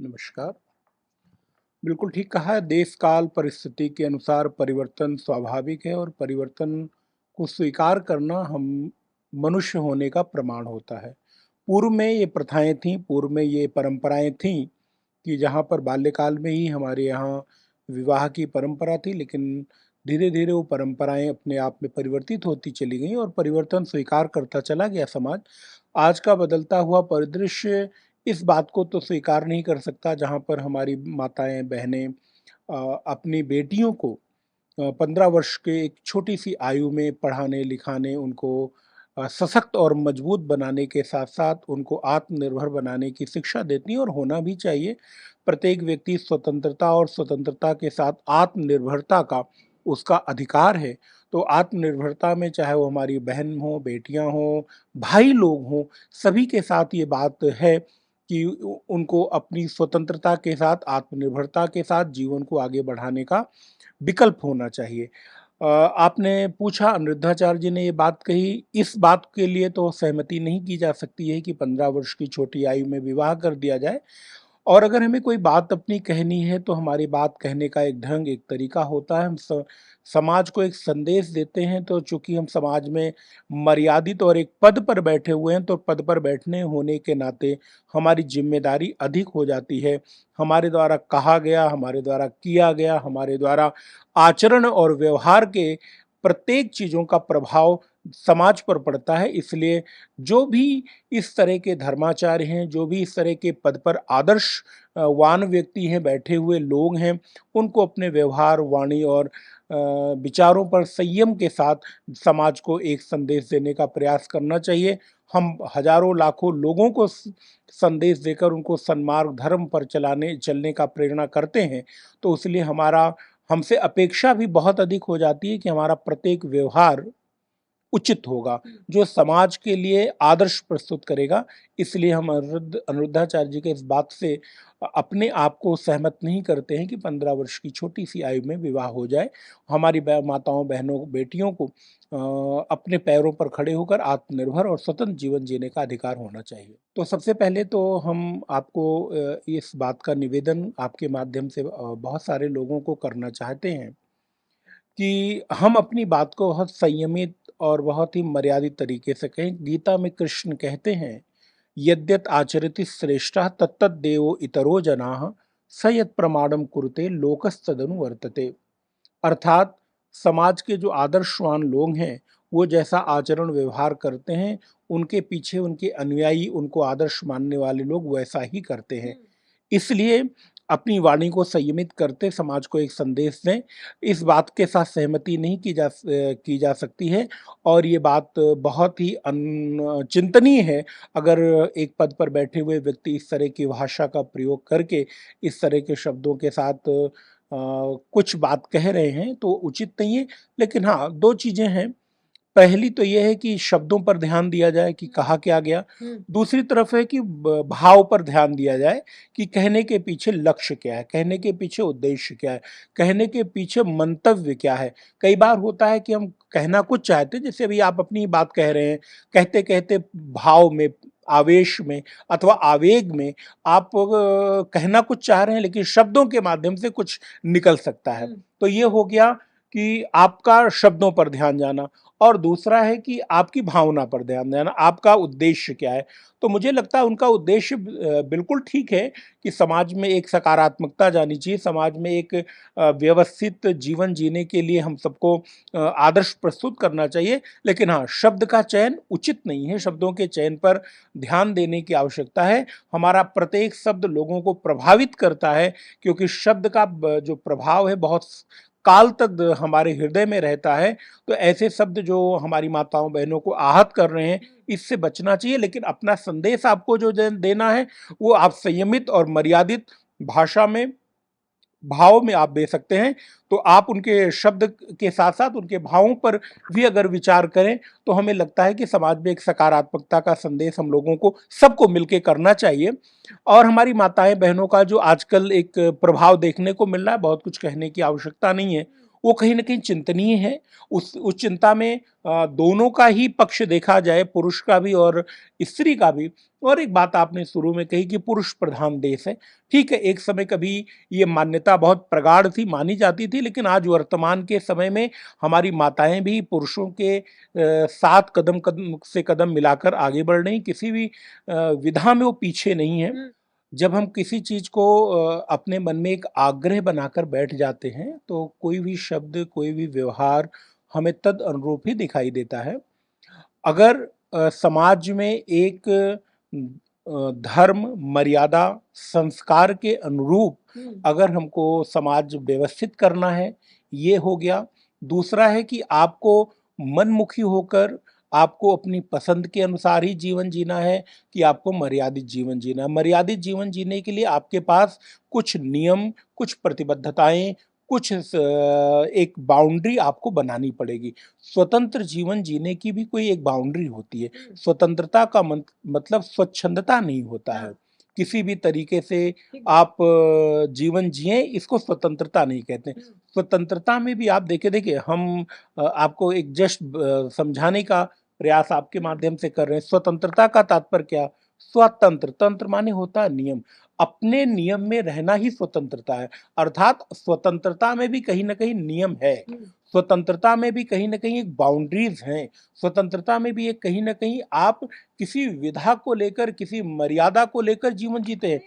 नमस्कार। बिल्कुल ठीक कहा है, देश काल परिस्थिति के अनुसार परिवर्तन स्वाभाविक है और परिवर्तन को स्वीकार करना हम मनुष्य होने का प्रमाण होता है। पूर्व में ये प्रथाएँ थीं, पूर्व में ये परंपराएँ थीं कि जहाँ पर बाल्यकाल में ही हमारे यहाँ विवाह की परंपरा थी, लेकिन धीरे-धीरे वो परंपराएँ अपने आप में परिवर्तित होती चली गईं और परिवर्तन स्वीकार करता चला गया समाज। आज का बदलता हुआ परिदृश्य इस बात को तो स्वीकार नहीं कर सकता जहाँ पर हमारी माताएँ, बहनें अपनी बेटियों को 15 वर्ष के एक छोटी-सी आयु में पढ़ाने-लिखाने, उनको सशक्त और मजबूत बनाने के साथ-साथ उनको आत्मनिर्भर बनाने की शिक्षा देती हैं और होना भी चाहिए। प्रत्येक व्यक्ति स्वतंत्रता और स्वतंत्रता के साथ आत्मनिर्भरता का उसका अधिकार है। तो आत्मनिर्भरता में चाहे वो हमारी बहन हो, बेटियाँ हों, भाई लोग हों, सभी के साथ ये बात है कि उनको अपनी स्वतंत्रता के साथ, आत्मनिर्भरता के साथ जीवन को आगे बढ़ाने का विकल्प होना चाहिए। आपने पूछा अनिरुद्धाचार्य जी ने ये बात कही, इस बात के लिए तो सहमति नहीं की जा सकती है कि 15 वर्ष की छोटी आयु में विवाह कर दिया जाए। और अगर हमें कोई बात अपनी कहनी है तो हमारी बात कहने का एक ढंग, एक तरीका होता है। हम समाज को एक संदेश देते हैं, तो चूँकि हम समाज में मर्यादित और एक पद पर बैठे हुए हैं, तो पद पर बैठने होने के नाते हमारी ज़िम्मेदारी अधिक हो जाती है। हमारे द्वारा कहा गया, हमारे द्वारा किया गया, हमारे द्वारा आचरण और व्यवहार के प्रत्येक चीज़ों का प्रभाव समाज पर पड़ता है। इसलिए जो भी इस तरह के धर्माचार्य हैं, जो भी इस तरह के पद पर आदर्श वान व्यक्ति हैं, बैठे हुए लोग हैं, उनको अपने व्यवहार, वाणी और विचारों पर संयम के साथ समाज को एक संदेश देने का प्रयास करना चाहिए। हम हज़ारों लाखों लोगों को संदेश देकर उनको सन्मार्ग धर्म पर चलने का प्रेरणा करते हैं, तो इसलिए हमारा हमसे अपेक्षा भी बहुत अधिक हो जाती है कि हमारा प्रत्येक व्यवहार उचित होगा, जो समाज के लिए आदर्श प्रस्तुत करेगा। इसलिए हम अनिरुद्धाचार्य जी के इस बात से अपने आप को सहमत नहीं करते हैं कि 15 वर्ष की छोटी-सी आयु में विवाह हो जाए। हमारी माताओं, बहनों, बेटियों को अपने पैरों पर खड़े होकर आत्मनिर्भर और स्वतंत्र जीवन जीने का अधिकार होना चाहिए। तो सबसे पहले तो हम आपको इस बात का निवेदन आपके माध्यम से बहुत सारे लोगों को करना चाहते हैं कि हम अपनी बात को बहुत संयमित और बहुत ही मर्यादित तरीके से कहें। गीता में कृष्ण कहते हैं, यद्यत आचरति श्रेष्ठः तत्तद्देवो इतरो जनाः स यत् प्रमाणम कुरुते लोकस्तदनु वर्तते। अर्थात समाज के जो आदर्शवान लोग हैं, वो जैसा आचरण व्यवहार करते हैं, उनके पीछे उनके अनुयायी, उनको आदर्श मानने वाले लोग वैसा ही करते हैं। इसलिए अपनी वाणी को संयमित करते समाज को एक संदेश दें। इस बात के साथ सहमति नहीं की जा सकती है और ये बात बहुत ही चिंतनीय है। अगर एक पद पर बैठे हुए व्यक्ति इस तरह की भाषा का प्रयोग करके, इस तरह के शब्दों के साथ कुछ बात कह रहे हैं, तो उचित नहीं है। लेकिन हाँ, 2 चीज़ें हैं। पहली तो ये है कि शब्दों पर ध्यान दिया जाए कि कहा क्या गया। दूसरी तरफ है कि भाव पर ध्यान दिया जाए कि कहने के पीछे लक्ष्य क्या है, कहने के पीछे उद्देश्य क्या है, कहने के पीछे मंतव्य क्या है। कई बार होता है कि हम कहना कुछ चाहते हैं, जैसे अभी आप अपनी बात कह रहे हैं, कहते कहते भाव में, आवेश में अथवा आवेग में आप कहना कुछ चाह रहे हैं, लेकिन शब्दों के माध्यम से कुछ निकल सकता है। तो ये हो गया कि आपका शब्दों पर ध्यान जाना और दूसरा है कि आपकी भावना पर ध्यान देना, आपका उद्देश्य क्या है। तो मुझे लगता है उनका उद्देश्य बिल्कुल ठीक है कि समाज में एक सकारात्मकता जानी चाहिए, समाज में एक व्यवस्थित जीवन जीने के लिए हम सबको आदर्श प्रस्तुत करना चाहिए। लेकिन हाँ, शब्द का चयन उचित नहीं है, शब्दों के चयन पर ध्यान देने की आवश्यकता है। हमारा प्रत्येक शब्द लोगों को प्रभावित करता है, क्योंकि शब्द का जो प्रभाव है बहुत काल तक हमारे हृदय में रहता है। तो ऐसे शब्द जो हमारी माताओं बहनों को आहत कर रहे हैं, इससे बचना चाहिए। लेकिन अपना संदेश आपको जो देना है, वो आप संयमित और मर्यादित भाषा में, भाव में आप दे सकते हैं। तो आप उनके शब्द के साथ साथ उनके भावों पर भी अगर विचार करें, तो हमें लगता है कि समाज में एक सकारात्मकता का संदेश हम लोगों को सबको मिलके करना चाहिए। और हमारी माताएं बहनों का जो आजकल एक प्रभाव देखने को मिल रहा है, बहुत कुछ कहने की आवश्यकता नहीं है, वो कहीं न कहीं चिंतनीय है। उस चिंता में दोनों का ही पक्ष देखा जाए, पुरुष का भी और स्त्री का भी। और एक बात आपने शुरू में कही कि पुरुष प्रधान देश है। ठीक है, एक समय कभी ये मान्यता बहुत प्रगाढ़ थी, मानी जाती थी, लेकिन आज वर्तमान के समय में हमारी माताएँ भी पुरुषों के साथ कदम-कदम से कदम मिलाकर आगे बढ़ रही हैं, किसी भी विधा में वो पीछे नहीं हैं। जब हम किसी चीज़ को अपने मन में एक आग्रह बनाकर बैठ जाते हैं, तो कोई भी शब्द, कोई भी व्यवहार हमें तद अनुरूप ही दिखाई देता है। अगर समाज में एक धर्म, मर्यादा, संस्कार के अनुरूप अगर हमको समाज व्यवस्थित करना है, ये हो गया। दूसरा है कि आपको मनमुखी होकर आपको अपनी पसंद के अनुसार ही जीवन जीना है कि आपको मर्यादित जीवन जीना है। मर्यादित जीवन जीने के लिए आपके पास कुछ नियम, कुछ प्रतिबद्धताएँ, कुछ एक बाउंड्री आपको बनानी पड़ेगी। स्वतंत्र जीवन जीने की भी कोई एक बाउंड्री होती है। स्वतंत्रता का मतलब स्वच्छंदता नहीं होता है। किसी भी तरीके से आप जीवन जिएँ, इसको स्वतंत्रता नहीं कहते। स्वतंत्रता में भी आप देखिए हम आपको एक जस्ट समझाने का प्रयास आपके माध्यम से कर रहे हैं। स्वतंत्रता का तात्पर्य क्या? स्वतंत्र, तंत्र माने होता है नियम। अपने नियम में रहना ही स्वतंत्रता है। अर्थात स्वतंत्रता में भी कहीं न कहीं नियम है। स्वतंत्रता में भी कहीं न कहीं एक बाउंड्रीज़ हैं। स्वतंत्रता में भी एक कहीं न कहीं आप किसी विधा को लेकर, किसी मर्यादा को लेकर जीवन जीते हैं।